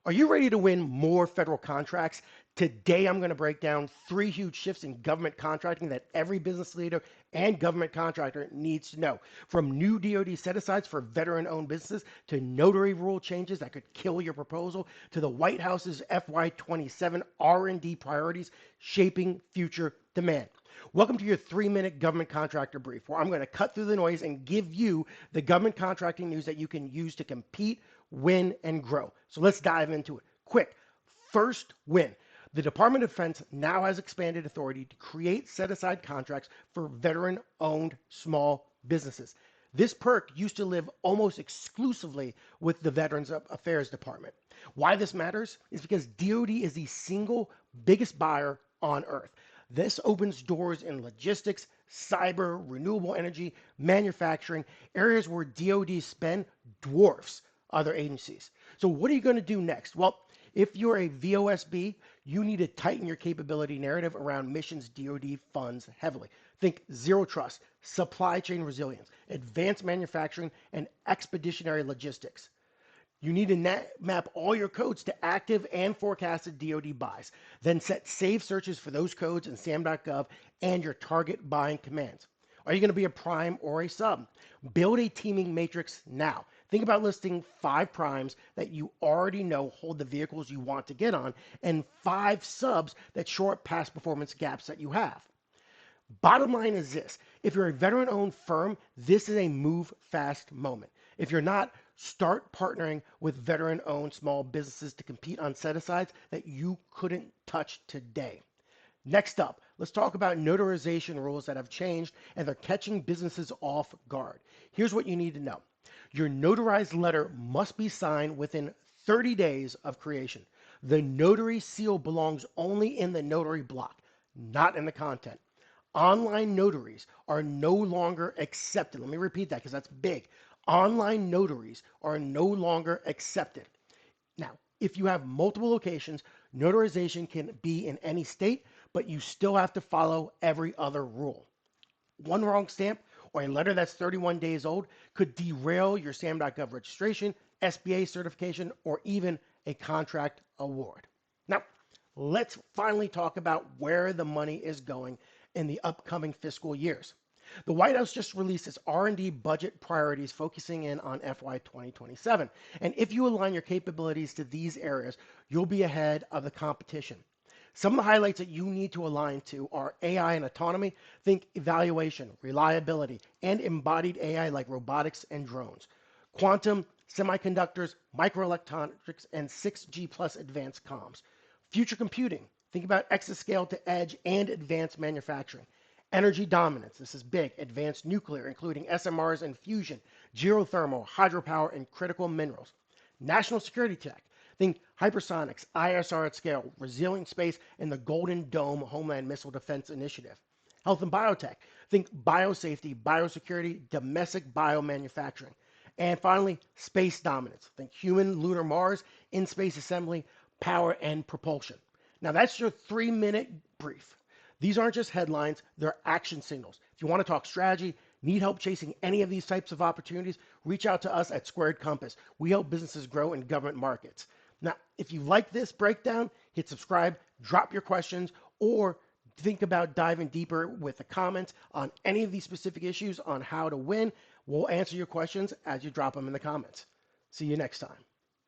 Are you ready to win more federal contracts? Today, I'm going to break down 3 huge shifts in government contracting that every business leader and government contractor needs to know. From new DoD set-asides for veteran-owned businesses to notary rule changes that could kill your proposal to the White House's FY27 R&D Priorities shaping future demand. Welcome to your 3-minute government contractor brief, where I'm going to cut through the noise and give you the government contracting news that you can use to compete, win, and grow. So let's dive into it. Quick, first win. The Department of Defense now has expanded authority to create set-aside contracts for veteran-owned small businesses. This perk used to live almost exclusively with the Veterans Affairs Department. Why this matters is because DoD is the single biggest buyer on earth. This opens doors in logistics, cyber, renewable energy, manufacturing, areas where DoD spend dwarfs other agencies. So what are you going to do next? Well, if you're a VOSB, you need to tighten your capability narrative around missions DoD funds heavily. Think zero trust, supply chain resilience, advanced manufacturing, and expeditionary logistics. You need to map all your codes to active and forecasted DoD buys. Then set save searches for those codes in SAM.gov and your target buying commands. Are you going to be a prime or a sub? Build a teaming matrix now. Think about listing 5 primes that you already know hold the vehicles you want to get on and 5 subs that shore up past performance gaps that you have. Bottom line is this: if you're a veteran-owned firm, this is a move fast moment. If you're not, start partnering with veteran-owned small businesses to compete on set-asides that you couldn't touch today. Next up, let's talk about notarization rules that have changed and they're catching businesses off guard. Here's what you need to know. Your notarized letter must be signed within 30 days of creation. The notary seal belongs only in the notary block, not in the content. Online notaries are no longer accepted. Let me repeat that because that's big. Online notaries are no longer accepted. Now, if you have multiple locations, notarization can be in any state, but you still have to follow every other rule. One wrong stamp or a letter that's 31 days old could derail your SAM.gov registration, SBA certification, or even a contract award. Now, let's finally talk about where the money is going in the upcoming fiscal years. The White House just released its R&D budget priorities focusing in on FY 2027. And if you align your capabilities to these areas, you'll be ahead of the competition. Some of the highlights that you need to align to are AI and autonomy. Think evaluation, reliability, and embodied AI like robotics and drones. Quantum, semiconductors, microelectronics, and 6G plus advanced comms. Future computing. Think about exascale to edge and advanced manufacturing. Energy dominance, this is big. Advanced nuclear, including SMRs and fusion, geothermal, hydropower, and critical minerals. National security tech, think hypersonics, ISR at scale, resilient space, and the Golden Dome Homeland Missile Defense Initiative. Health and biotech, think biosafety, biosecurity, domestic biomanufacturing. And finally, space dominance, think human, lunar, Mars, in-space assembly, power, and propulsion. Now that's your 3-minute brief. These aren't just headlines, they're action signals. If you want to talk strategy, need help chasing any of these types of opportunities, reach out to us at Squared Compass. We help businesses grow in government markets. Now, if you like this breakdown, hit subscribe, drop your questions, or think about diving deeper with the comments on any of these specific issues on how to win. We'll answer your questions as you drop them in the comments. See you next time.